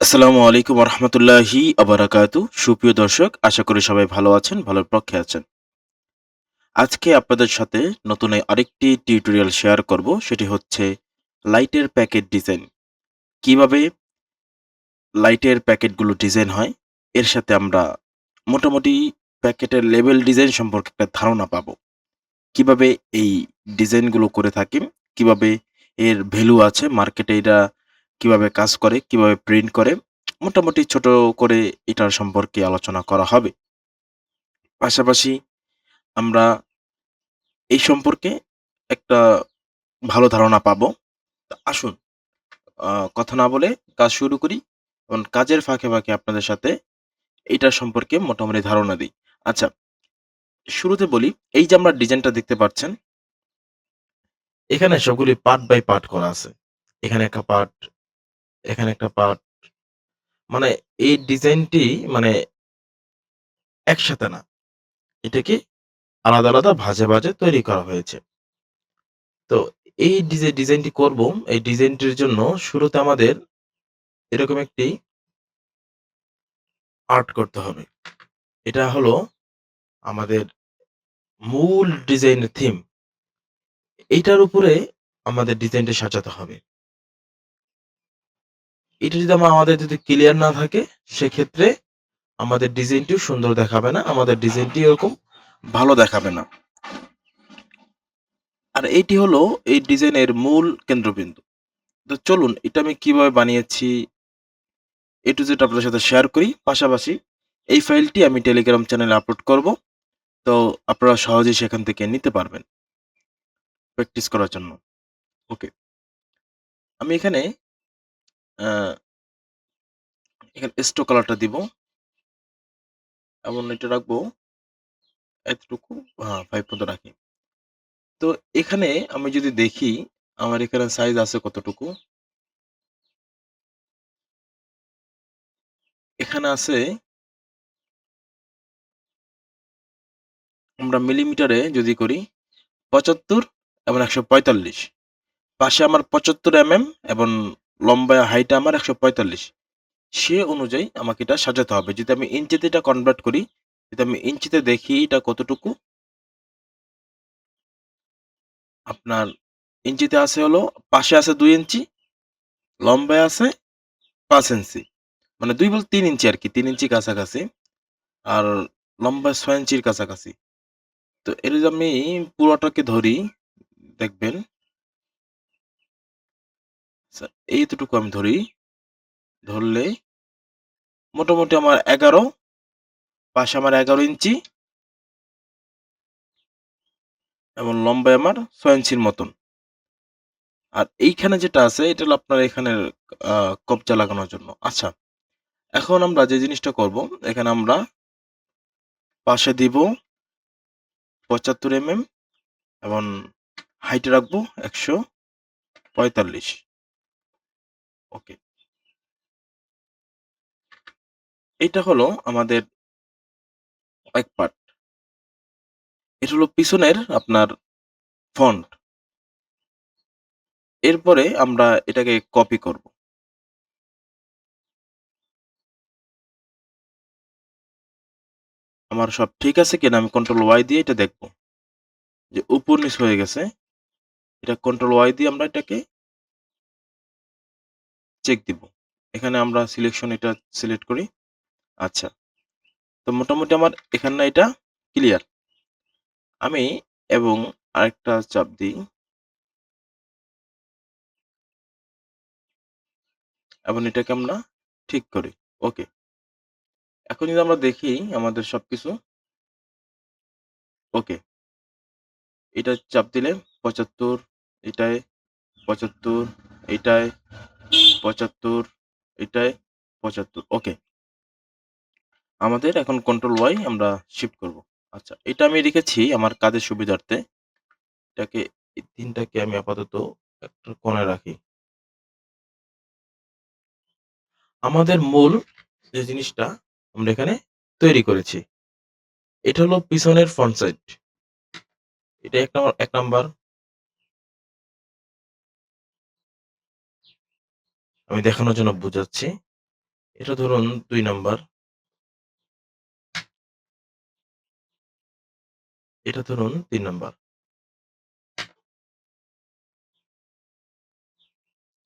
আসসালামু আলাইকুম রহমতুল্লাহি আবারাকাতু। সুপ্রিয় দর্শক, আশা করি সবাই ভালো আছেন, ভালোর পক্ষে আছেন। আজকে আপনাদের সাথে নতুন আরেকটি টিউটোরিয়াল শেয়ার করব। সেটি হচ্ছে লাইটের প্যাকেট ডিজাইন। কিভাবে লাইটের প্যাকেটগুলো ডিজাইন হয়, এর সাথে আমরা মোটামুটি প্যাকেটের লেবেল ডিজাইন সম্পর্কে একটা ধারণা পাবো। কিভাবে এই ডিজাইনগুলো করে থাকি, কিভাবে এর ভ্যালু আছে মার্কেটে, এটা কিভাবে কাজ করে, কিভাবে প্রিন্ট করে, মোটামুটি ছোট করে এটার সম্পর্কে আলোচনা করা হবে। পাশাপাশি আমরা এই সম্পর্কে একটা ভালো ধারণা পাবো। তো আসুন, কথা না বলে কাজ শুরু করি এবং কাজের ফাঁকে আপনাদের সাথে এইটার সম্পর্কে মোটামুটি ধারণা দিই। আচ্ছা, শুরুতে বলি, এই যে আমরা ডিজাইনটা দেখতে পাচ্ছেন, এখানে সবগুলি পার্ট বাই পার্ট করা আছে। এখানে একটা পার্ট, এখানে একটা পার্ট। মানে এই ডিজাইনটি মানে একসাথে না। এটাকে আলাদা ভাঁজে তৈরি করা হয়েছে। তো এই ডিজাইনটি করব, এই ডিজাইনটির জন্য শুরুতে আমাদের এরকম একটি আর্ট করতে হবে। এটা হলো আমাদের মূল ডিজাইনের থিম। এইটার উপরে আমাদের ডিজাইনটা সাজাতে হবে। এটা যদি আমাদের যদি ক্লিয়ার না থাকে, সেক্ষেত্রে আমাদের ডিজাইনটিও সুন্দর দেখাবে না। আমাদের ডিজাইনটি এরকম ভালো দেখাবে না। আর এইটি হলো এই ডিজাইনের মূল কেন্দ্রবিন্দু। তো চলুন, এটা আমি কিভাবে বানিয়েছি A to Z আপনাদের সাথে শেয়ার করি। পাশাপাশি এই ফাইলটি আমি টেলিগ্রাম চ্যানেলে আপলোড করব। তো আপনারা সহজেই সেখান থেকে নিতে পারবেন প্র্যাকটিস করার জন্য। ওকে। আমি আ এখানে স্টোক কালারটা দিব এবং এটা রাখবো এতটুকু, 5 পর্যন্ত রাখি। তো এখানে আমি যদি দেখি আমার এখানে সাইজ আছে কতটুকু? এখানে আছে, আমরা মিলিমিটারে যদি করি ৭৫ এবং ১৪৫। পাশে আমার ৭৫ এবং লম্বায় হাইটে আমার ১৪৫। সে অনুযায়ী আমাকে এটা সাজাতে হবে। যদি আমি ইঞ্চিতে এটা কনভার্ট করি, যদি আমি ইঞ্চিতে দেখি এটা কতটুকু, আপনার ইঞ্চিতে আছে হলো, পাশে আছে ২ ইঞ্চি, লম্বায় আছে ৫ ইঞ্চি। মানে ২ বলতে ৩ ইঞ্চি আরকি। ৩ ইঞ্চি কাছাকাছি। আর লম্বায় ৬ ইঞ্চির কাছাকাছি। তো এটা যদি আমি পুরোটাকে ধরি, দেখবেন এইতটুকু আমি ধরি। ধরলে মোটামুটি আমার ১১, পাশে আমার ১১ ইঞ্চি এবং লম্বায় আমার ৬ ইঞ্চির মতন। আর এইখানে যেটা আছে এটা হলো আপনার এখানের আ কবজা লাগানোর জন্য। আচ্ছা, এখন আমরা যে জিনিসটা করব, এখানে আমরা পাশে দিব ৭৫ এবং হাইটে রাখবো ১৪৫। ওকে। এইটা হলো আমাদের এক পার্ট। এটা হলো পিছনের আপনার ফন্ট। এরপরে আমরা এটাকে কপি করব। আমার সব ঠিক আছে কিনা আমি কন্ট্রোল ওয়াই দিয়ে এটা দেখব। যে উপর নিচ হয়ে গেছে। এটা কন্ট্রোল ওয়াই দিয়ে আমরা এটাকে চেক দিব। এখানে আমরা সিলেকশন এটা সিলেক্ট করি। আচ্ছা। তো মোটামুটি আমার এখানে এটা ক্লিয়ার। আমি এবং আরেকটা চাপ দিই এবং এটাকে আমরা ঠিক করি। ওকে। এখন যদি আমরা দেখি আমাদের সবকিছু ওকে। এটা চাপ দিলে ৭৫, এটায় ৭৫, এটায় ৭৫, এটায় ৭৫। ওকে। আমাদের এখন কন্ট্রোল ওয়াই আমরা শিফট করব। আচ্ছা, এটা আমি রেখেছি আমার কাজের সুবিধার্থে। এটাকে, এই ৩ টাকে আমি আপাতত একটা কোণায় রাখি। আমাদের মূল যে জিনিসটা আমরা এখানে তৈরি করেছি, এটা হলো পিছনের ফ্রন্ট সাইড। এটা ১ নাম্বার। আমি দেখানোর জন্য বুঝাচ্ছি। এটা ধরুন ২ নাম্বার, এটা ধরুন ৩ নাম্বার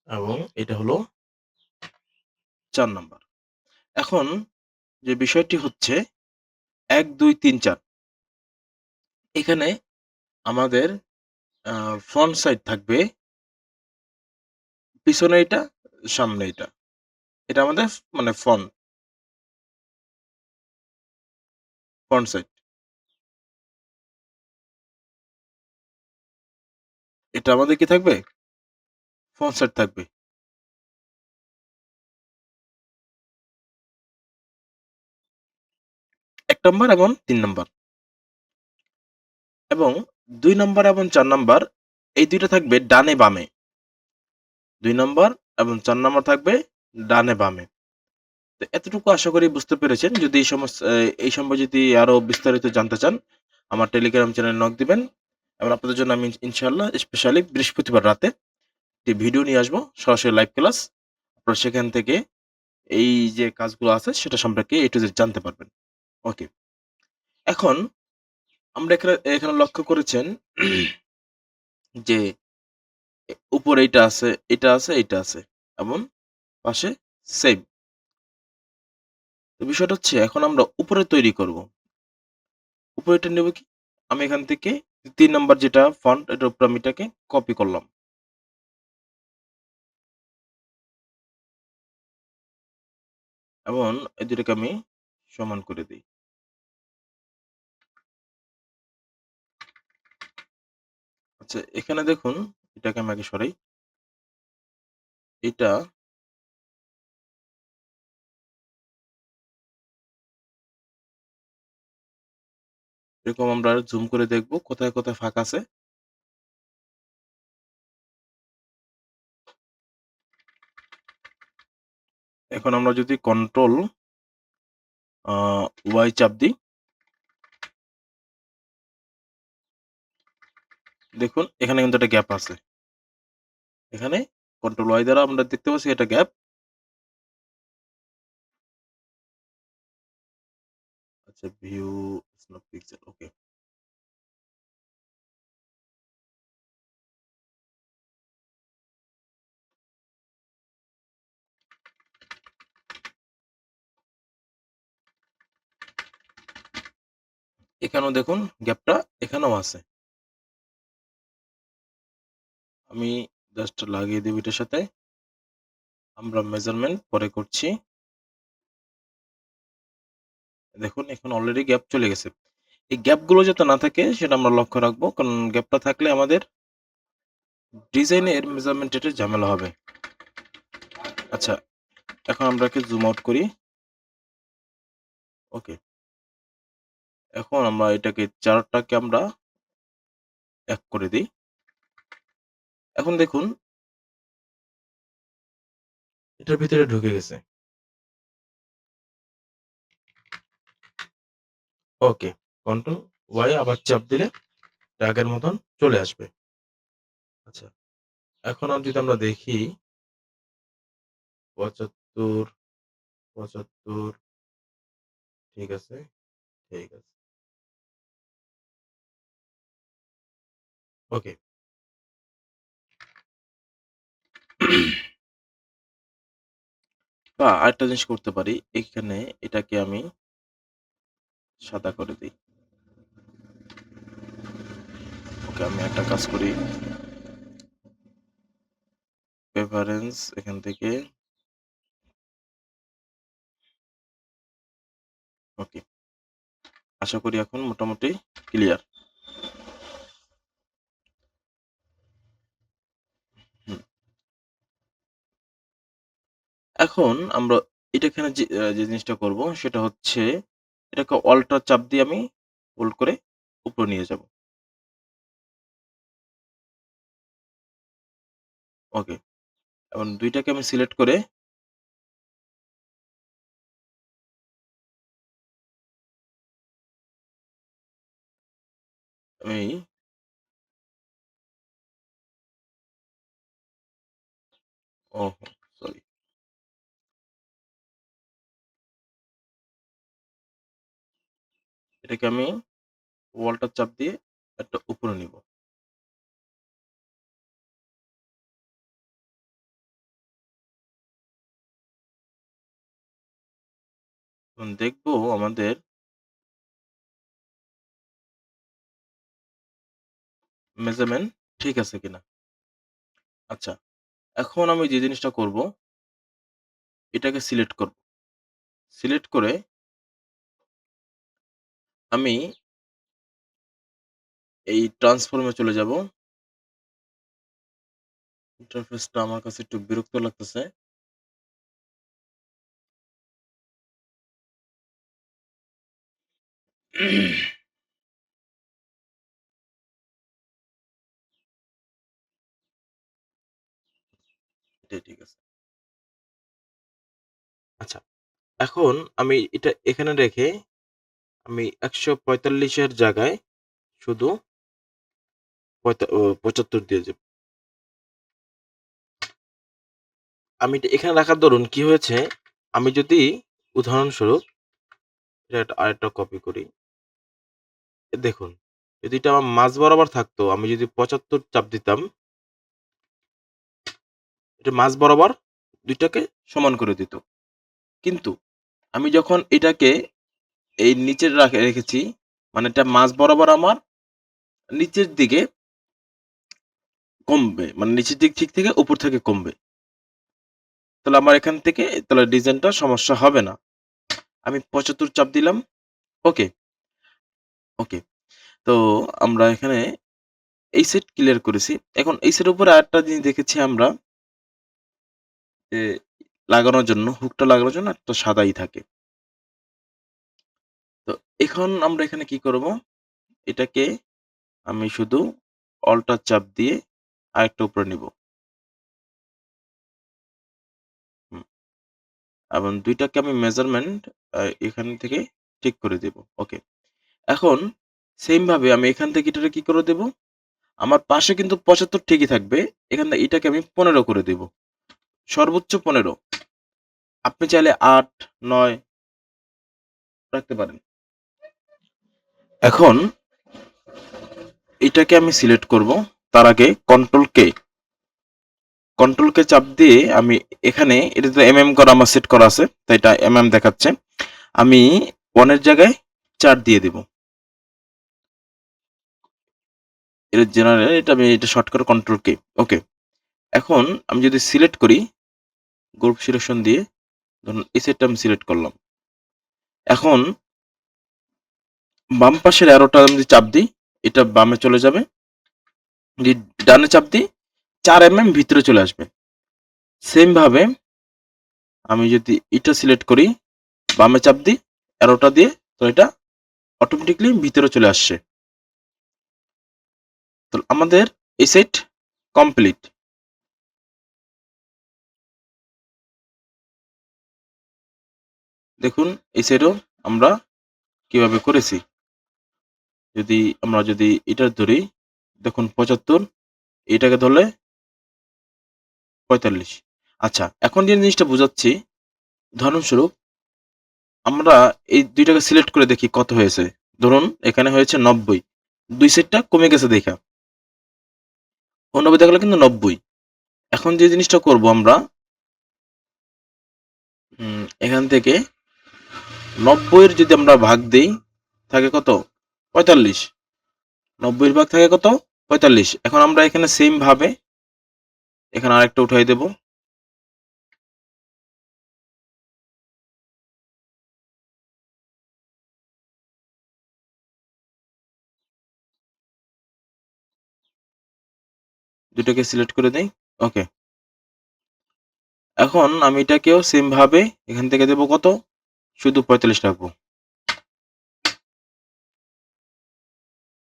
এবং এটা হলো ৪ নাম্বার। এখন যে বিষয়টি হচ্ছে ১, ২, ৩, ৪ এখানে আমাদের আ ফ্রন্ট সাইড থাকবে, পিছনে এটা, সামনে এটা। এটা আমাদের মানে ফ্রন্ট সাইড। এটা আমাদের কি থাকবে? ফ্রন্ট সাইড থাকবে। ১ নাম্বার এবং ৩ নাম্বার এবং ২ নাম্বার এবং ৪ নাম্বার এই ২ টা থাকবে ডানে বামে। ২ নাম্বার এবং ৪ নাম্বার থাকবে ডানে বামে। তো এতটুকু আশা করি বুঝতে পেরেছেন। যদি এই সম্পর্কে যদি আরো বিস্তারিত জানতে চান, আমার টেলিগ্রাম চ্যানেলে নক দিবেন এবং আপনাদের জন্য আমি ইনশাআল্লাহ স্পেশালি বৃহস্পতিবার রাতে একটি ভিডিও নিয়ে আসবো, সরাসরি লাইভ ক্লাস। আপনারা সেখান থেকে এই যে কাজগুলো আছে সেটা সম্পর্কে A to Z জানতে পারবেন। ওকে। এখন আমরা এখানে লক্ষ্য করেছেন যে উপরে এইটা আছে, এটা আছে, এইটা আছে এবং পাশে সেম। তো বিষয়টা হচ্ছে এখন আমরা উপরে তৈরি করব। উপরেরটা নেব কি? আমি এখান থেকে ৩ নাম্বার যেটা ফন্ট এটার উপরে আমি এটাকে কপি করলাম এবং এই ২ টাকে আমি সমান করে দেই। আচ্ছা এখানে দেখুন এটাকে আমি আগে সরাই। এটা এরকম আমরা জুম করে দেখব কোথায়, কোথায় ফাঁক আছে। এখন আমরা যদি কন্ট্রোল আ Y চাপ দিই, দেখুন এখানে কিন্তু একটা গ্যাপ আছে। এখানে কন্ট্রোল Y দ্বারা আমরা দেখতে পাচ্ছি এটা গ্যাপ। আচ্ছা ভিউ স্ন্যাপ পিক্সেল ওকে। এখানেও দেখুন গ্যাপটা এখানেও আছে। আমি জাস্ট লাগিয়ে দেব এটার সাথে। আমরা মেজারমেন্ট পরে করছি। দেখুন এখানে অলরেডি গ্যাপ চলে গেছে। এই গ্যাপগুলো যাতে না থাকে সেটা আমরা লক্ষ্য রাখবো। কারণ গ্যাপটা থাকলে আমাদের ডিজাইনের মেজারমেন্ট এটা ঝামেলা হবে। আচ্ছা, এখন আমরা একে জুম আউট করি। ওকে। এখন আমরা এটাকে ৪ টাকে আমরা ১ করে দেই। এখন দেখুন এটার ভিতরে ঢুকে গেছে। ওকে। কন্ট্রোল ওয়াই আবার চাপ দিলে এটা আগের মতন চলে আসবে। আচ্ছা, এখন আর যদি আমরা দেখি ৭৫, ৭৫ ঠিক আছে, ঠিক আছে। ওকে। বা আরেকটা জিনিস করতে পারি। এখানে এটাকে আমি সাদা করে দেই। ওকে, আমি একটা কাজ করি। প্রেফারেন্স এখান থেকে ওকে। আশা করি এখন মোটামুটি ক্লিয়ার। হুম। এখন আমরা এটা এখানে যে জিনিসটা করব সেটা হচ্ছে এটাকে অল্টার চাপ দিয়ে আমি হোল্ড করে উপরে নিয়ে যাব। ওকে। এখন ২ টাকে আমি সিলেক্ট করে আমি ওহো! সরি। এটাকে আমি ওয়ালটা চাপ দিয়ে একটা উপরে নিব। এখন দেখবো আমাদের মেজারমেন্ট ঠিক আছে কিনা। আচ্ছা, এখন আমি যে জিনিসটা করব, এটাকে সিলেক্ট করব। সিলেক্ট করে আমি এই ট্রান্সফর্ম এ চলে যাব। ইন্টারফেসটা আমার কাছে একটু বিরক্ত লাগতেছে। এটাই ঠিক আছে। আচ্ছা, এখন আমি এটা এখানে রেখে আমি ১৪৫ এর জায়গায় শুধু ৭৫ দিয়ে দেব। আমি এটা এখানে রাখার দরুন কি হয়েছে, আমি যদি উদাহরণস্বরূপ এটা আরেকটা কপি করি। দেখুন, যদি এটা আমার মাঝ বরাবর থাকতো, আমি যদি ৭৫ চাপ দিতাম, এটা মাঝ বরাবর ২ টাকে সমান করে দিত। কিন্তু আমি যখন এটাকে এই নিচে রেখেছি, মানে এটা মাঝ বরাবর আমার নিচের দিকে কমবে। মানে নিচের দিক ঠিক থেকে উপর থেকে কমবে। তাহলে আমার এখান থেকে তাহলে ডিজাইনটা সমস্যা হবে না। আমি ৭৫ চাপ দিলাম। ওকে, ওকে। তো আমরা এখানে এই সেট ক্লিয়ার করেছি। এখন এই সেটের উপরে আরেকটা জিনিস দেখেছি আমরা যে লাগানোর জন্য, হুকটা লাগানোর জন্য একটা সাদাই থাকে। তো এখন আমরা এখানে কি করব? এটাকে আমি শুধু অল্টার চাপ দিয়ে আরেকটা উপরে নিব। হুম, এবং ২ টাকে আমি মেজারমেন্ট এখান থেকে ঠিক করে দেব। ওকে। এখন সেইম ভাবে আমি এখান থেকে এটারে কি করে দেব? আমার পাশে কিন্তু ৭৫ ঠিকই থাকবে। এখান থেকে এটাকে আমি ১৫ করে দেব। সর্বোচ্চ ১৫। আপনি চাইলে ৮, ৯ রাখতে পারেন। এখন এটাকে আমি সিলেক্ট করব। তার আগে কন্ট্রোল কে চাপ দিয়ে আমি এখানে এটা তো করা আমার সেট করা আছে। তাই এটা দেখাচ্ছে। আমি 1 এর জায়গায় ৪ দিয়ে দিব। এটা জেনারেল এটা শর্ট করে কন্ট্রোল কে। ওকে। এখন আমি যদি সিলেক্ট করি গ্রুপ সিলেকশন দিয়ে ধরুন এই সেটটা আমি সিলেক্ট করলাম। এখন বাম পাশের অ্যারোটা আমি যদি চাপ দিই, এটা বামে চলে যাবে। যদি ডানে চাপ দিই ৪ ভিতরে চলে আসবে। সেম ভাবে আমি যদি এটা সিলেক্ট করি, বামে চাপ দিই অ্যারোটা দিয়ে, তো এটা অটোমেটিক্যালি ভিতরে চলে আসছে। তো আমাদের এই সেট কমপ্লিট। দেখুন এই সেটও আমরা কিভাবে করেছি। আমরা যদি এটা ধরি, দেখুন ৭৫, এটাকে ধরলে ৪৫। আচ্ছা, এখন যে জিনিসটা বুঝাচ্ছি, উদাহরণস্বরূপ আমরা এই ২ টাকে সিলেক্ট করে দেখি কত হয়েছে। ধরুন এখানে হয়েছে ৯০। ২ সেটটা কমে গেছে দেইখা। ৮৯ দেখালে কিন্তু ৯০। এখন যে জিনিসটা করব আমরা এখান থেকে ৯০ এর যদি আমরা ভাগ দেই, থাকে কত? ৪৫। ৯০ এর ভাগ থাকে কত? ৪৫। এখন আমরা এখানে সেম ভাবে এখানে আরেকটা উঠাই দেব। ২ টাকে সিলেক্ট করে দেই। ওকে। এখন আমি এটাকেও সেম ভাবে এখান থেকে দেব কত? শুধু ৪৫ রাখবো।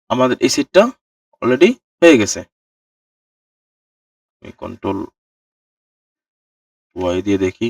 আমাদের এই সেটটা অলরেডি হয়ে গেছে। আমি কন্ট্রোল ওয়াই দিয়ে দেখি।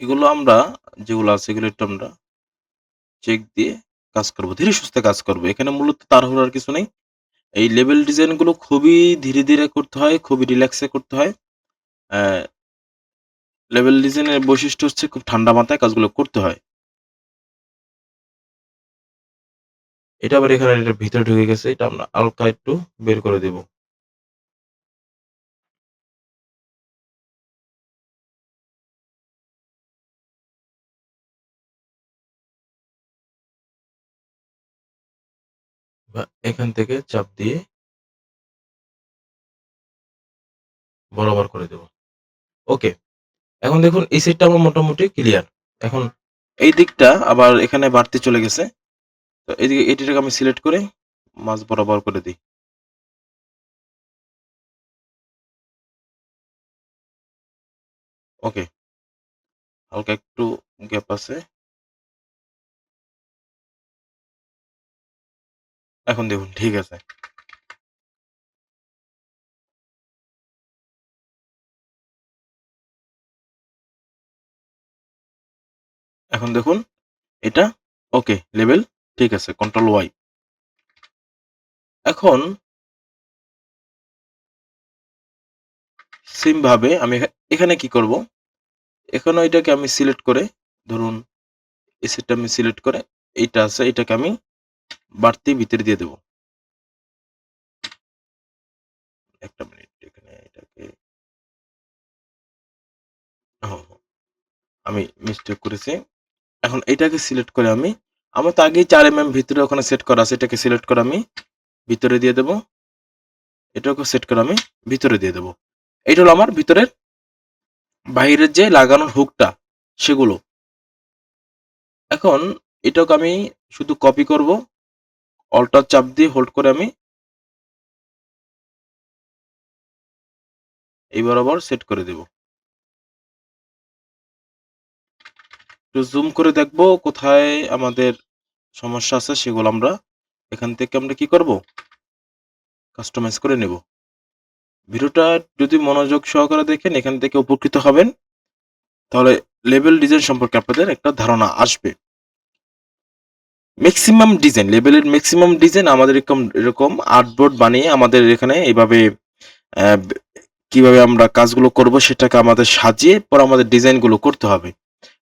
এগুলো আমরা যেগুলো আছে এগুলো একটু আমরা চেক দিয়ে কাজ করব। ধীরে সুস্থে কাজ করব। এখানে মূলত তাড়াহুড়ার কিছু নেই। এই লেবেল ডিজাইন গুলো খুবই ধীরে, ধীরে করতে হয়, খুবই রিল্যাক্সে করতে হয়। অ্যা লেবেল ডিজাইনের বৈশিষ্ট্য হচ্ছে খুব ঠান্ডা মাথায় কাজগুলো করতে হয়। এটা আবার এখানে এটার ভিতরে ঢুকে গেছে। এটা আমরা হালকা একটু বের করে দেব। বা এখান থেকে চাপ দিয়ে বরাবর করে দেব। ওকে। এখন দেখুন এই সাইডটা আমার মোটামুটি ক্লিয়ার। এখন এই দিকটা আবার এখানে বাড়তি চলে গেছে। তো এদিকে এটিটাকে আমি সিলেক্ট করে মাঝ বরাবর করে দেই। ওকে। হালকা একটু গ্যাপ আছে। এখন দেখুন ঠিক আছে। এখন দেখুন এটা ওকে লেভেল ঠিক আছে। Control Y. এখন সেম ভাবে আমি এখানে কি করব? এখানেও এটাকে আমি সিলেক্ট করে ধরুন এই সেটটা আমি সিলেক্ট করে এইটা আছে এটাকে আমি বাড়তি ভিতরে দিয়ে দেব। ১ টা মিনিট এখানে এটাকে ও আমি মিস্টেক করেছি। এখন এটাকে সিলেক্ট করে আমার তো আগেই ৪ ভিতরে ওখানে সেট করা আছে। এটাকে সিলেক্ট করে আমি ভিতরে দিয়ে দেব। এটাকেও সেট করে আমি ভিতরে দিয়ে দেব। এইটা হলো আমার ভিতরের বাহিরের যে লাগানোর হুকটা সেগুলো। এখন এটাকে আমি শুধু কপি করব। অল্টার চাপ দিয়ে হোল্ড করে আমি এই বরাবর সেট করে দেব। একটু জুম করে দেখব কোথায় আমাদের সমস্যা আছে সেগুলো আমরা এখান থেকে আমরা কি করব? কাস্টমাইজ করে নেব। ভিডিওটা যদি মনোযোগ সহকারে দেখেন এখান থেকে উপকৃত হবেন। তাহলে লেবেল ডিজাইন সম্পর্কে আপনাদের একটা ধারণা আসবে। মেক্সিমাম ডিজাইন লেবেলের মেক্সিমাম ডিজাইন আমাদের এরকম আর্টবোর্ড বানিয়ে আমাদের এখানে এভাবে অ্যা কিভাবে আমরা কাজগুলো করব সেটাকে আমাদের সাজিয়ে পরে আমাদের ডিজাইনগুলো করতে হবে।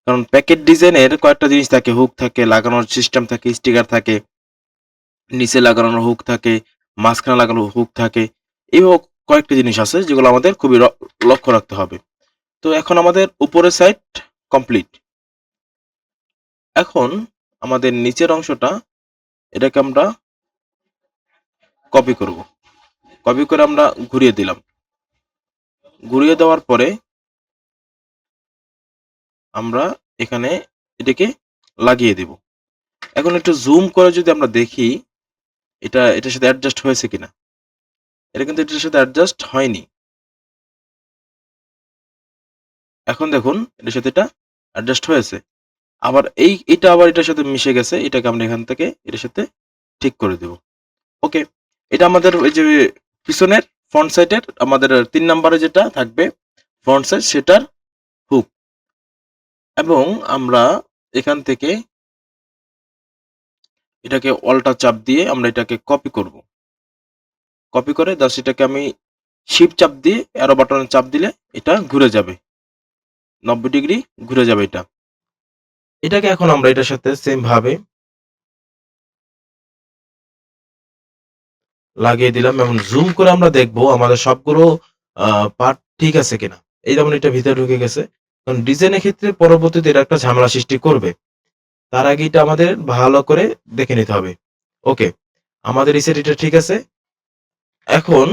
কারণ প্যাকেট ডিজাইনের কয়েকটা জিনিস থাকে, হুক থাকে, লাগানোর সিস্টেম থাকে, স্টিকার থাকে, নিচে লাগানোর হুক থাকে, মাঝখানে লাগানো হুক থাকে। এভাবে কয়েকটা জিনিস আছে যেগুলো আমাদের খুবই লক্ষ্য রাখতে হবে। তো এখন আমাদের উপরের সাইড কমপ্লিট। এখন আমাদের নিচের অংশটা এটাকে আমরা কপি করব। কপি করে আমরা ঘুরিয়ে দিলাম। ঘুরিয়ে দেওয়ার পরে আমরা এখানে এটাকে লাগিয়ে দেব। এখন একটু জুম করে যদি আমরা দেখি এটার সাথে অ্যাডজাস্ট হয়েছে কিনা। এটা কিন্তু এটার সাথে অ্যাডজাস্ট হয়নি। এখন দেখুন এটার সাথে এটা অ্যাডজাস্ট হয়েছে। আবার এটা আবার এটার সাথে মিশে গেছে। এটাকে আমরা এখান থেকে এটার সাথে ঠিক করে দেব। ওকে। এটা আমাদের ওই যে পিছনের ফ্রন্ট সাইডের আমাদের ৩ নাম্বারে যেটা থাকবে ফ্রন্ট সাইড সেটার হুক এবং আমরা এখান থেকে এটাকে অল্টার চাপ দিয়ে আমরা এটাকে কপি করব। কপি করে জাস্ট এটাকে আমি শিফট চাপ দিয়ে অ্যারো বাটনে চাপ দিলে এটা ঘুরে যাবে। ৯০ ডিগ্রি ঘুরে যাবে এটা। এটাকে এখন আমরা এটার সাথে সেম ভাবে লাগিয়ে দিলাম এবং জুম করে আমরা দেখব আমাদের সবগুলো আ পার্ট ঠিক আছে কিনা। এই যেমন এটা ভিতরে ঢুকে গেছে। কারণ ডিজাইনের ক্ষেত্রে পরবর্তীতে এটা একটা ঝামেলা সৃষ্টি করবে। তার আগে এটা আমাদের ভালো করে দেখে নিতে হবে। ওকে। আমাদের এই সাইড এটা ঠিক আছে। এখন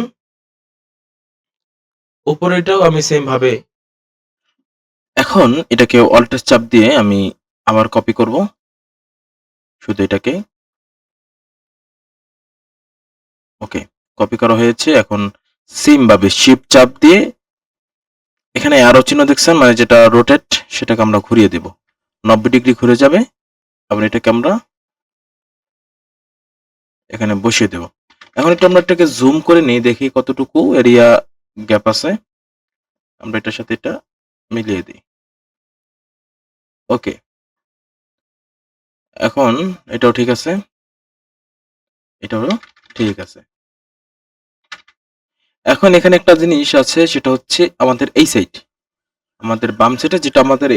উপরেরটাও আমি সেম ভাবে এখন এটাকে অল্টার চাপ দিয়ে আমি আবার কপি করব। শুধু এটাকে ওকে। কপি করা হয়েছে। এখন সেম ভাবে শিফট চাপ দিয়ে এখানে অ্যারো চিহ্ন দেখছেন মানে যেটা রোটেট সেটাকে আমরা ঘুরিয়ে দেব। ৯০ ডিগ্রি ঘুরে যাবে। আবার এটাকে আমরা এখানে বসিয়ে দেব। এখন একটু আমরা এটাকে জুম করে নিই দেখি কতটুকু এরিয়া গ্যাপ আছে। আমরা এটার সাথে এটা মিলিয়ে দিই। ওকে। এখন এটাও ঠিক আছে, এটাও ঠিক আছে। এখন এখানে একটা জিনিস আছে, সেটা হচ্ছে আমাদের এই সাইড, আমাদের বাম সাইডে যেটা আমাদের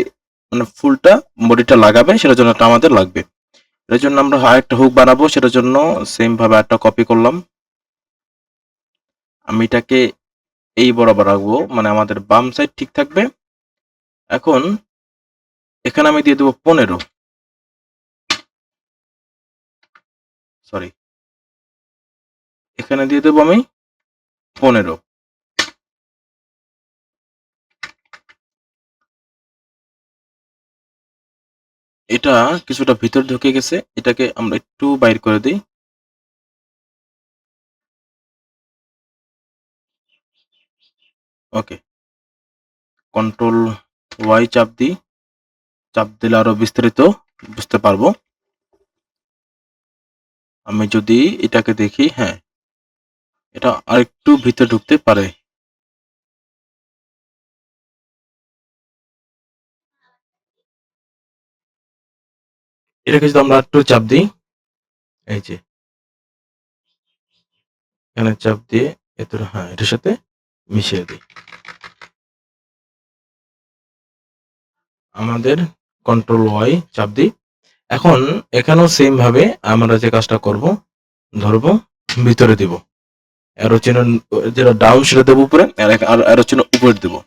মানে ফুলটা বডিটা লাগাবে, সেটার জন্য একটা আমাদের লাগবে। এর জন্য আমরা আরেকটা হুক বানাবো, সেটার জন্য সেম ভাবে একটা কপি করলাম। আমি এটাকে এই বরাবর রাখবো, মানে আমাদের বাম সাইড ঠিক থাকবে। এখন এখানে আমি দিয়ে দেবো 15, সরি, এখানে দিয়ে দেবো আমি 15। এটা কিছুটা ভিতর ঢুকে গেছে, এটাকে আমরা একটু বাইর করে দিই। ওকে, কন্ট্রোল ওয়াই চাপ দিই, চাপ দিলে আরো বিস্তারিত বুঝতে পারবো। আমি যদি এটাকে দেখি, হ্যাঁ, এটা আরেকটু ভিতরে ঢুকতে পারে। এটাকে যদি আমরা একটু চাপ দিই, এই যে এখানে চাপ দিয়ে এত, হ্যাঁ, এটার সাথে মিশিয়ে দিই। আমাদের কন্ট্রোল ওয়াই চাপ দিই। এখন এখানেও সেম ভাবে আমরা যে কাজটা করব, ধরবো, ভিতরে দিব, অ্যারো চিহ্ন যেটা ডাউন সেটা দেবো উপরে, আর অ্যারো চিহ্ন উপরে দেবো।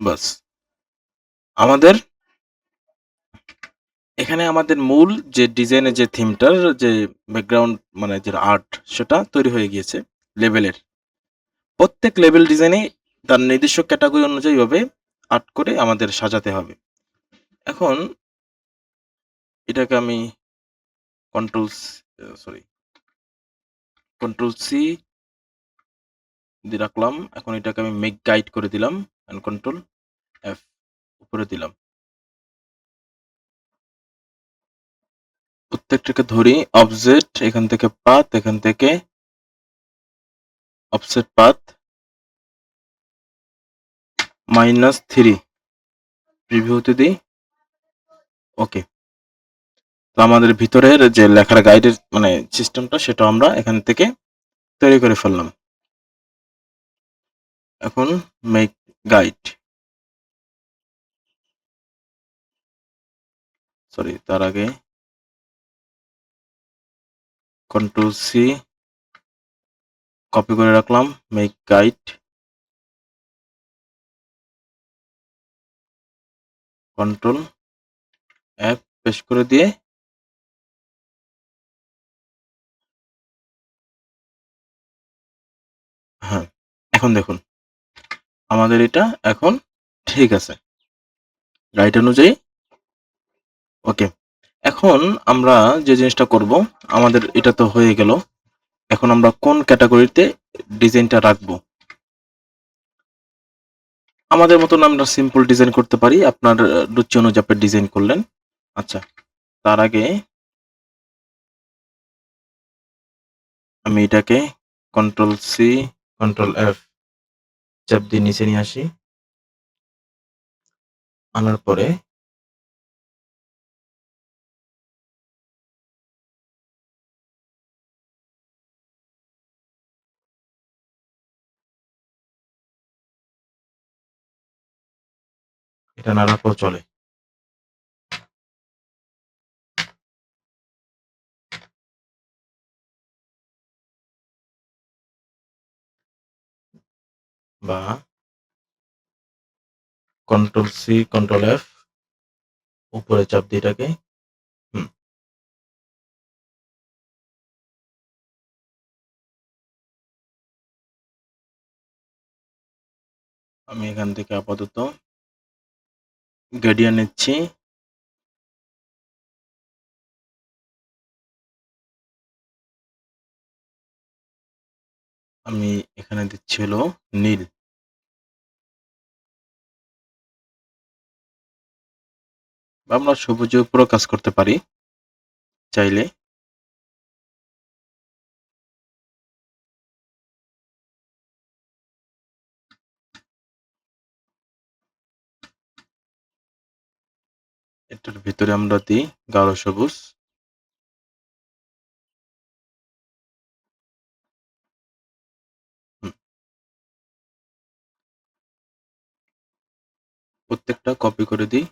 বাস, আমাদের এখানে আমাদের মূল যে ডিজাইনের যে থিমটার যে ব্যাকগ্রাউন্ড, মানে যে আর্ট, সেটা তৈরি হয়ে গিয়েছে লেভেলের। প্রত্যেক লেভেল ডিজাইনে তার নির্দিষ্ট ক্যাটাগরি অনুযায়ী ভাবে আর্ট করে আমাদের সাজাতে হবে। এখন এটাকে আমি কন্ট্রোল সরি কন্ট্রোল সি দিয়ে রাখলাম। এখন এটাকে আমি মেক গাইড করে দিলাম, এন্ড কন্ট্রোল এফ উপরে দিলাম। প্রত্যেকটাকে ধরি, অবজেক্ট, এখান থেকে পাথ, এখান থেকে অফসেট পাথ -3 প্রিভিউতে দিই। ওকে, তো আমাদের ভিতরের যে লেখার গাইডের মানে সিস্টেমটা, সেটা আমরা এখান থেকে তৈরি করে ফেললাম। এখন মেক গাইড, সরি, তার আগে কন্ট্রোল সি কপি করে রাখলাম, make guide, control F paste করে দিয়ে, হ্যাঁ, এখন দেখুন আমাদের এটা এখন ঠিক আছে গাইড অনুযায়ী। ওকে, এখন আমরা যে জিনিসটা করব, আমাদের এটা তো হয়ে গেল। এখন আমরা কোন ক্যাটাগরিতে ডিজাইনটা রাখবো, আমাদের মতন আমরা সিম্পল ডিজাইন করতে পারি, আপনার রুচি অনুযায়ী আপনি ডিজাইন করলেন। আচ্ছা, তার আগে আমি এটাকে কন্ট্রোল সি কন্ট্রোল এফ চাপ দিয়ে নিচে নিয়ে আসি। আনার পরে এটা না রাখলেও চলে। বা কন্ট্রোল সি কন্ট্রোল এফ উপরে চাপ দিয়ে এটাকে, হুম, আমি এখান থেকে আপাতত গ্রেডিয়েন্ট নিচ্ছি। আমি এখানে দিচ্ছি হলো নীল, বা আমরা সবুজের উপরও কাজ করতে পারি চাইলে। এটার ভিতরে আমরা দিই গাঢ় সবুজ। হুম, প্রত্যেকটা কপি করে দিই।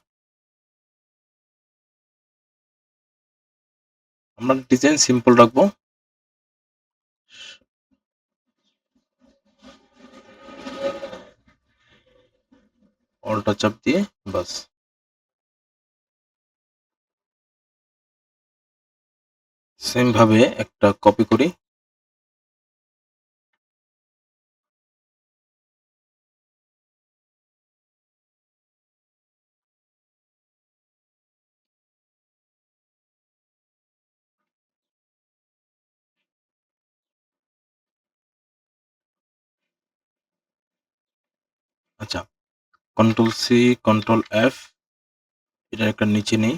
আমরা ডিজাইন সিম্পল রাখবো। অল্টা চাপ দিয়ে বাস। সেম ভাবে একটা কপি করি। আচ্ছা, কন্ট্রোল সি, কন্ট্রোল এফ, এটা একটা নিচে নেই।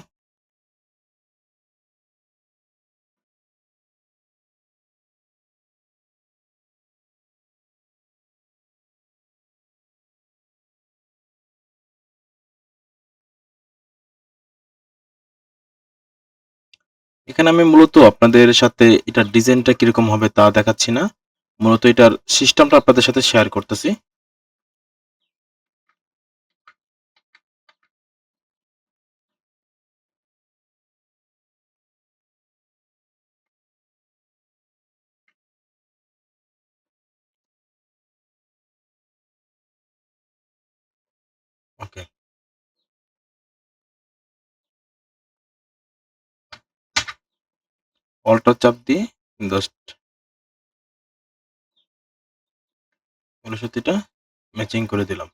এখানে আমি মূলত আপনাদের সাথে এটার ডিজাইনটা কিরকম হবে তা দেখাচ্ছি না। মূলত এটার সিস্টেমটা আপনাদের সাথে শেয়ার করতেছি। ওকে। অল্টার চাপ দিয়ে জাস্ট সাথে ম্যাচিং করে দিলাম।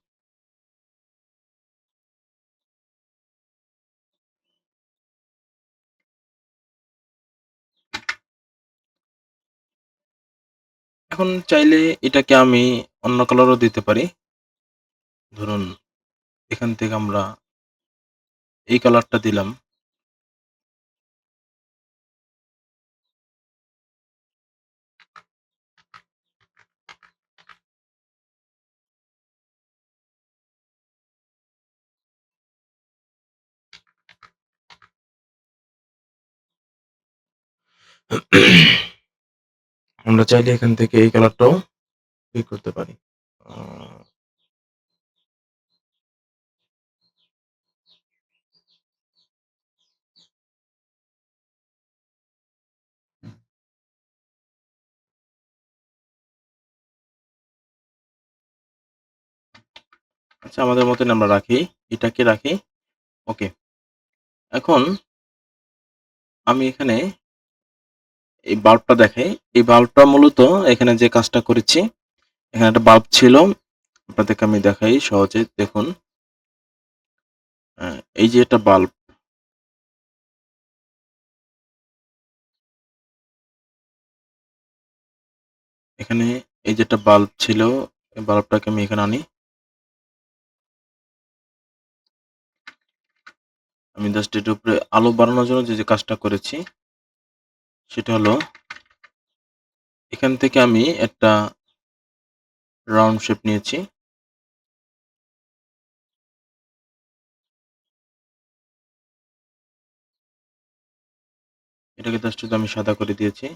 এখন চাইলে এটাকে আমি অন্য কালারও দিতে পারি। ধরুন এখান থেকে আমরা এই কালারটা দিলাম। আমরা চাইলে এখান থেকে এই কালারটাও পিক করতে পারি। আ আচ্ছা, আমাদের মতন আমরা রাখি। এটাকে রাখি। ওকে। এখন আমি এখানে এই বাল্বটা দেখাই। এই বাল্বটা মূলত এখানে যে কাজটা করেছি, এখানে একটা বাল্ব ছিল। আপনাদেরকে আমি দেখাই সহজে দেখুন। এই যে এটা বাল্ব, এখানে এই যে একটা বাল্ব ছিল, এই বাল্বটাকে আমি এখানে আনি। আমি জাস্ট এটার উপরে আলো বাড়ানোর জন্য যে কাজটা করেছি, সেটা হলো এখান থেকে আমি একটা রাউন্ড শেপ নিয়েছি। এটাকে জাস্ট শুধু আমি সাদা করে দিয়েছি।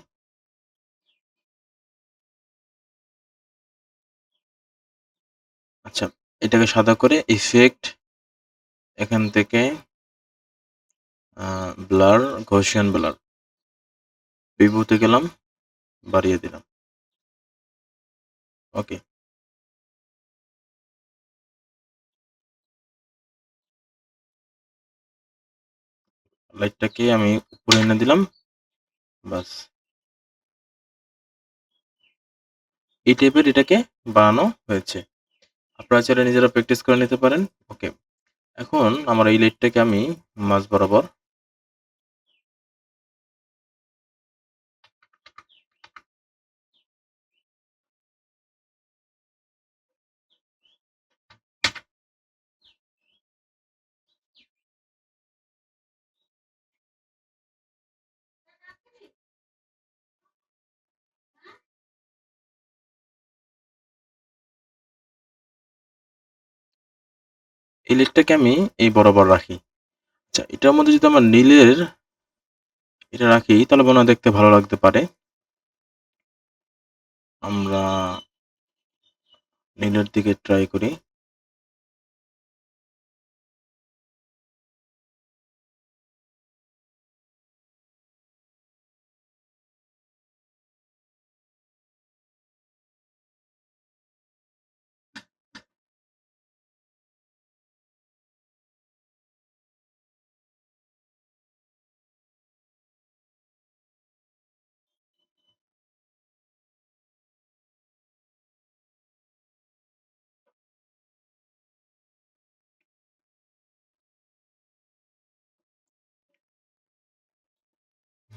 আচ্ছা, এটাকে সাদা করে ইফেক্ট, এখান থেকে ব্লার, গসিয়ান ব্লার, প্রিভিউতে গেলাম, বাড়িয়ে দিলাম। ওকে। লাইটটাকে আমি উপরে এনে দিলাম। বাস। এই টাইপের এটাকে বানানো হয়েছে। আপনারা চাইলে নিজেরা প্র্যাকটিস করে নিতে পারেন। ওকে। এখন আমার এই লাইটটাকে আমি মাঝ বরাবর, এই লাইটটাকে আমি এই বরাবর রাখি। আচ্ছা, এটার মধ্যে যদি আমরা নীলের এটা রাখি তাহলে মনে হয় দেখতে ভালো লাগতে পারে। আমরা নীলের দিকে ট্রাই করি।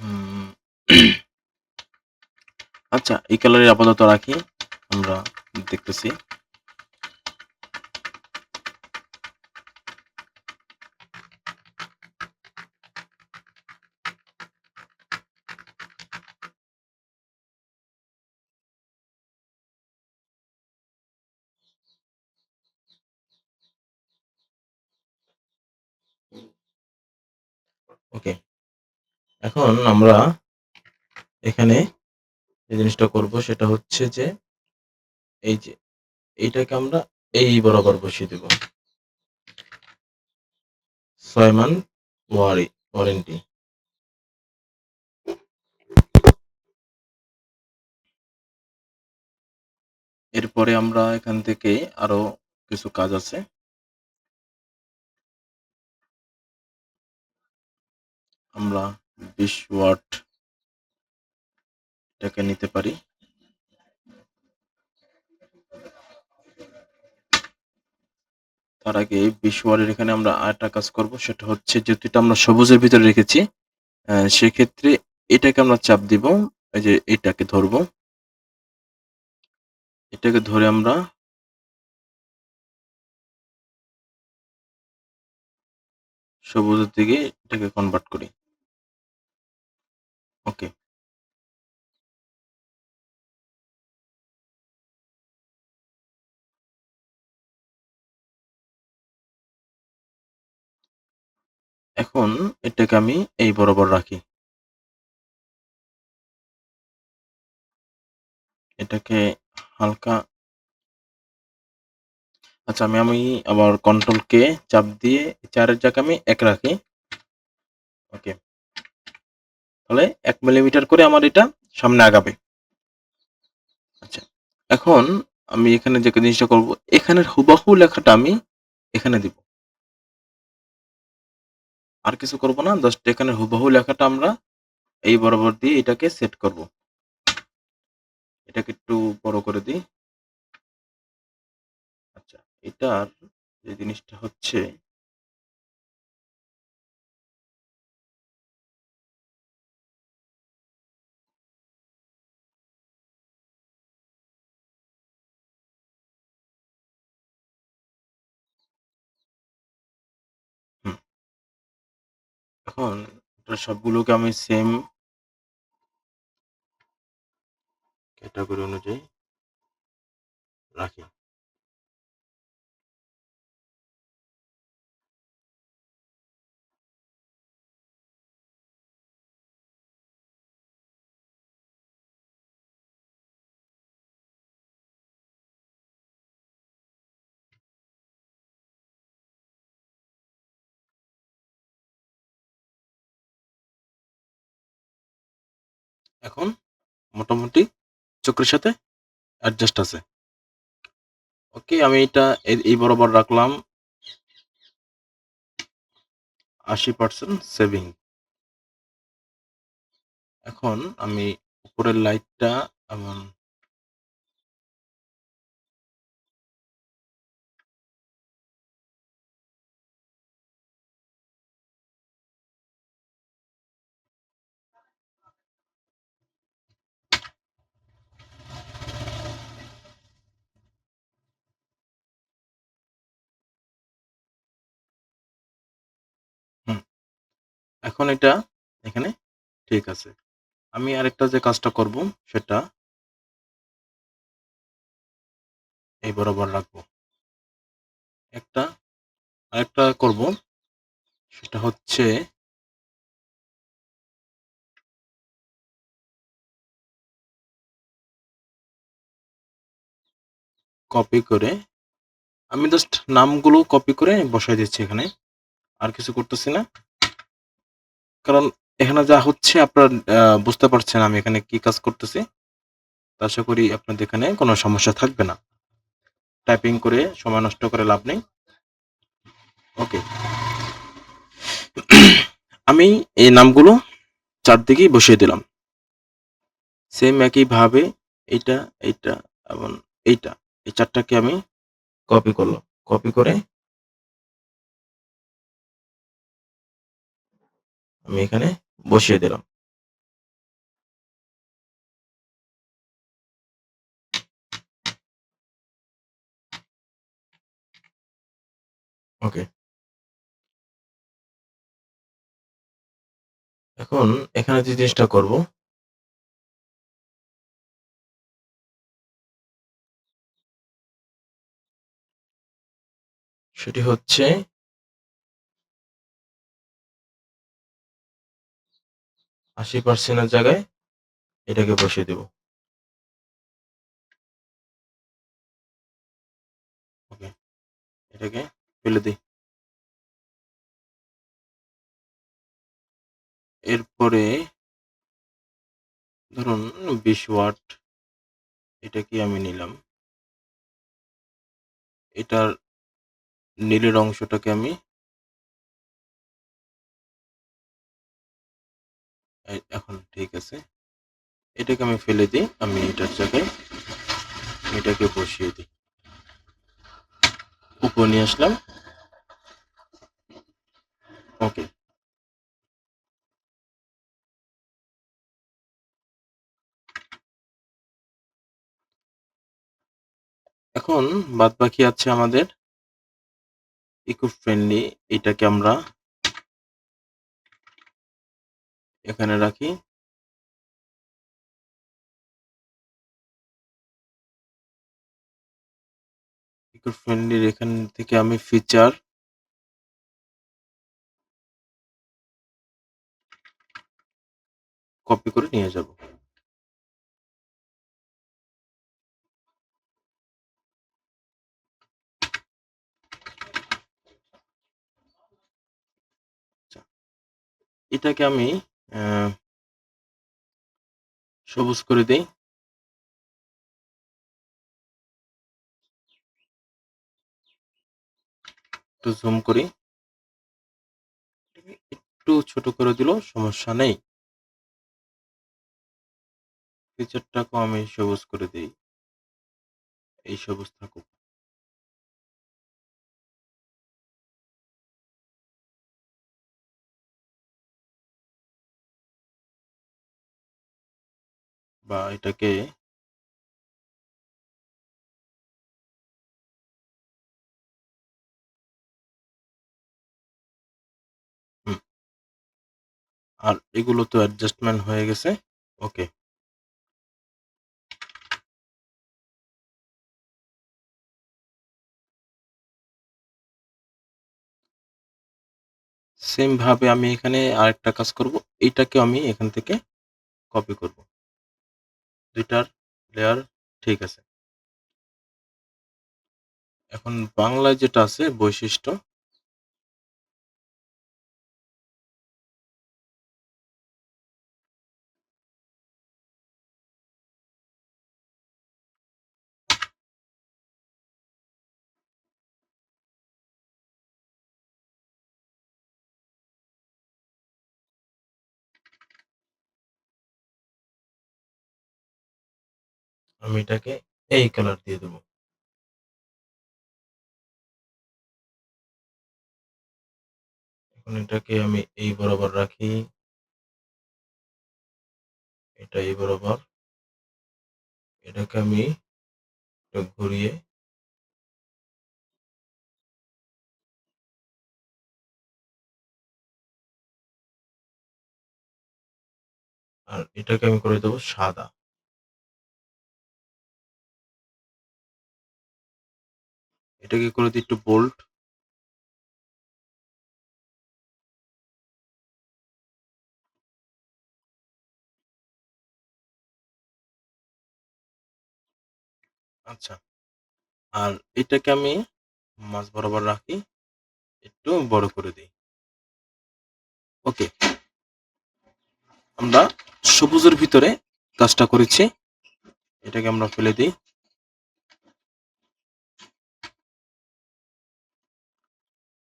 হুম। আচ্ছা, এই কালারই আপাতত রাখি। আমরা দেখতেছি। ওকে। এখন আমরা এখানে যে জিনিসটা করব সেটা হচ্ছে যে এই যে এইটাকে আমরা এই বরাবর বসিয়ে দেব। ৬ মান্থ ওয়ারেন্টি। এরপরে আমরা এখান থেকে আরো কিছু কাজ আছে। আমরা ২০ ওয়াট এটাকে নিতে পারি। তার আগে ২০ ওয়াটের এখানে আমরা আরেকটা কাজ করব সেটা হচ্ছে যেহেতু এটা আমরা সবুজের ভিতরে রেখেছি, সেক্ষেত্রে এটাকে আমরা চাপ দিব। এই যে এটাকে ধরবো। এটাকে ধরে আমরা সবুজের দিকে এটাকে কনভার্ট করি। ওকে। এখন এটাকে আমি এই বরাবর রাখি। এটাকে হালকা আচ্ছা আমি আবার কন্ট্রোল কে চাপ দিয়ে ৪ এর জায়গায় আমি ১ রাখি। ওকে। তাহলে ১ মিলিমিটার করে আমার এটা সামনে আগাবে। আচ্ছা। এখন আমি এখানে যে জিনিসটা করব, এখানের হুবাহু লেখাটা আমি এখানে দিব। আর কিছু করব না। জাস্ট এখানের হুবহু লেখাটা আমরা এই বরাবর দিয়ে এটাকে সেট করব। এটাকে একটু বড় করে দিই। আচ্ছা, এটার যে জিনিসটা হচ্ছে হুম, এখন এটা সবগুলোকে আমি সেম ক্যাটেগরি অনুযায়ী রাখি। এখন মোটামুটি চক্রের সাথে অ্যাডজাস্ট আছে। ওকে, আমি এটা এই বরাবর রাখলাম ৮০% সেভিং। এখন আমি উপরের লাইটটা এমন হুম, এখন এটা এখানে ঠিক আছে। আমি আরেকটা যে কাজটা করব সেটা এই বরাবর রাখবো। একটা আরেকটা করব সেটা হচ্ছে কপি করে আমি জাস্ট নামগুলো কপি করে বসায় দিচ্ছি এখানে। আর কিছু করতেছি না। কারণ এখানে যা হচ্ছে আপনার বুঝতে পারছেন আমি এখানে কি কাজ করতেছি। তো আশা করি আপনাদের এখানে কোনো সমস্যা থাকবে না। টাইপিং করে সময় নষ্ট করে লাভ নেই। ওকে। আমি এই নামগুলো চারদিকেই বসিয়ে দিলাম। সেম একইভাবে এইটা, এইটা এবং এইটা। এই ৪ টাকে আমি কপি করলাম। কপি করে আমি এখানে বসিয়ে দিলাম। ওকে। এখন এখানে যে জিনিসটা করব সেটি হচ্ছে ৮০% এর জায়গায় এটাকে বসিয়ে দেব। ওকে। এটাকে ফেলে দেই। এরপরে ধরুন ২০ ওয়াট এটাকে আমি নিলাম। এটার নীলের অংশটাকে আমি এখন ঠিক আছে। এটাকে আমি ফেলে দিই। আমি এটার জায়গায় এটাকে বসিয়ে দিই। উপরে নিয়ে আসলাম। ওকে। এখন বাদবাকি আছে আমাদের ইকো ফ্রেন্ডলি। এটাকে আমরা এখানে রাখি। ইকো ফ্রেন্ডলির এখান থেকে আমি ফিচার কপি করে নিয়ে যাব। আচ্ছা, এটাকে আমি আ সবুজ করে দেই। একটু জুম করি। একটু ছোট করে দিলেও সমস্যা নেই। ফিচারটাকেও আমি সবুজ করে দেই। এই সবুজ থাকুক। বা এটাকে হুম, আর এগুলো তো অ্যাডজাস্টমেন্ট হয়ে গেছে। ওকে। সেম ভাবে আমি এখানে আরেকটা কাজ করব। এইটাকেও আমি এখান থেকে কপি করব। ২ টার লেয়ার ঠিক আছে। এখন বাংলায় যেটা আছে বৈশিষ্ট্য আমি এটাকে এই কালার দিয়ে দেব। এখন এটাকে আমি এই বরাবর রাখি। এটা এই বরাবর। এটাকে আমি একটু ঘুরিয়ে আর এটাকে আমি করে দেব সাদা। এটাকে করে দিই একটু বোল্ড। আচ্ছা। আর এটাকে আমি মাঝ বরাবর রাখি, একটু বড় করে দিই। ওকে। আমরা সবুজের ভিতরে কাজটা করেছি। এটাকে আমরা ফেলে দিই।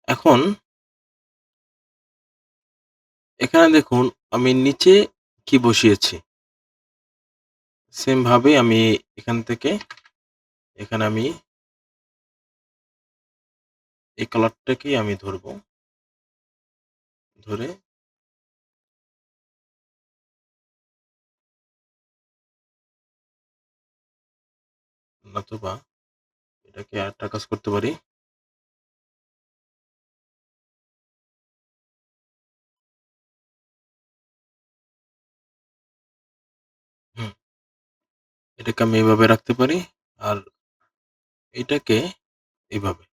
এখন এখানে দেখুন আমি নিচে কি বসিয়েছি। সেম ভাবে আমি এখান থেকে এখানে আমি এই কালারটাকেই আমি ধরবো। ধরে নতুবা এটাকে আরেকটা কাজ করতে পারি। হুম, এটাকে আমি এভাবে রাখতে পারি। আর এটাকে এভাবে।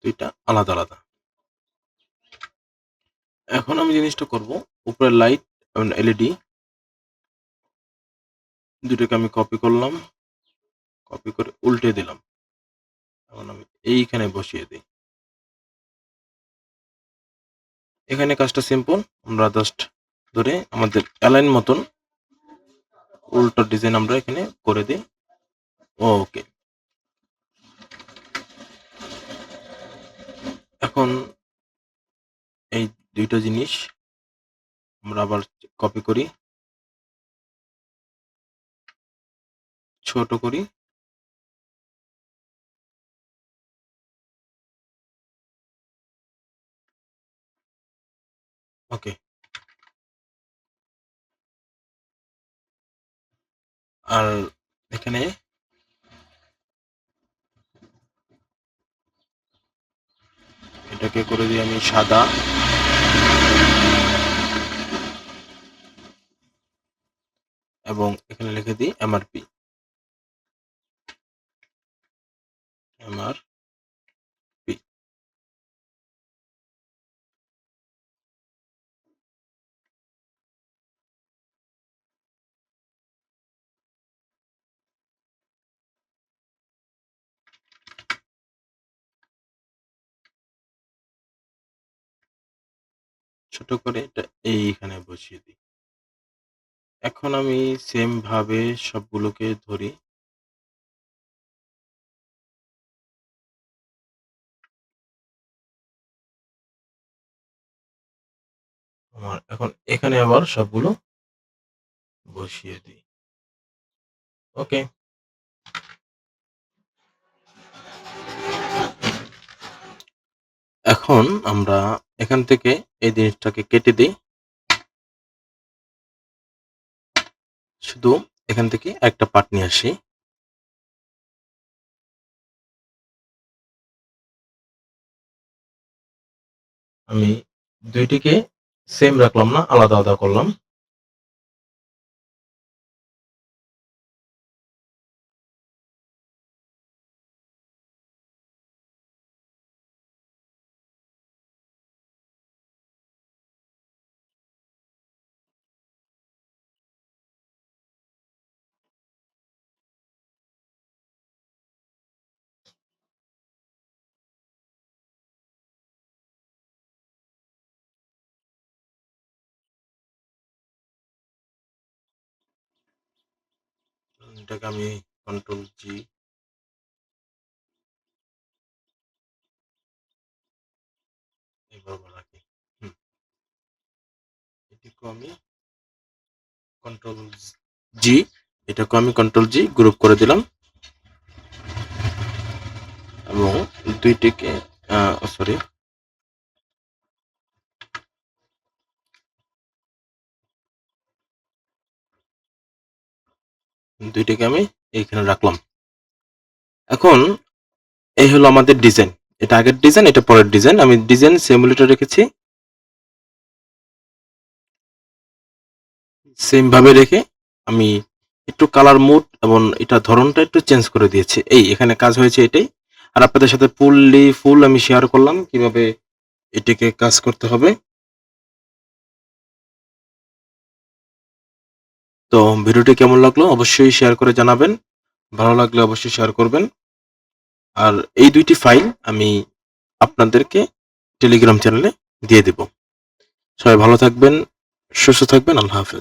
দুইটা আলাদা, আলাদা। এখন আমি জিনিসটা করব, উপরে লাইট এবং এলইডি দুটোকে আমি কপি করলাম। কপি করে উল্টে দিলাম। এখন আমি এইখানে বসিয়ে দিই। এখানে কাজটা সিম্পল। আমরা জাস্ট ধরে আমাদের অ্যালাইন মতন উল্টো ডিজাইন আমরা এখানে করে দিই। ওকে। এখন এই ২ টা জিনিস আমরা আবার কপি করি, ছোট করি। ওকে। আর এখানে এটাকে করে দিই আমি সাদা এবং এখানে লিখে দিই এমআরপি। এমআরপি। ছোট করে এটা এইখানে বসিয়ে দিই। এখন আমি সেম ভাবে সবগুলোকে ধরি। আমার এখন এখানে আবার সবগুলো বসিয়ে দিই। ওকে। এখন আমরা এখান থেকে এই জিনিসটাকে কেটে দেই। শুধু এখান থেকে একটা পার্ট নিয়ে আসি। আমি ২ টিকে সেম রাখলাম না, আলাদা, আলাদা করলাম। এটাকে আমি কন্ট্রোল জি এভাবে রাখি। হুম, এটিকেও আমি কন্ট্রোল জি, এটাকেও আমি কন্ট্রোল জি গ্রুপ করে দিলাম এবং ২ টিকে সরি ২ টিকে আমি এইখানে রাখলাম। এখন এই হলো আমাদের ডিজাইন। এটা আগের ডিজাইন, এটা পরের ডিজাইন। আমি ডিজাইন সিমুলেটর রেখেছি। সেম ভাবে রেখে আমি একটু কালার মুড এবং এটার ধরনটা একটু চেঞ্জ করে দিয়েছি। এই এখানে কাজ হয়েছে এটাই। আর আপনাদের সাথে ফুল আমি শেয়ার করলাম কিভাবে এটিকে কাজ করতে হবে। তো ভিডিওটি কেমন লাগলো অবশ্যই শেয়ার করে জানাবেন। ভালো লাগলে অবশ্যই শেয়ার করবেন। আর এই ২ টি ফাইল আমি আপনাদেরকে টেলিগ্রাম চ্যানেলে দিয়ে দেব। সবাই ভালো থাকবেন, সুস্থ থাকবেন। আল্লাহ হাফেজ।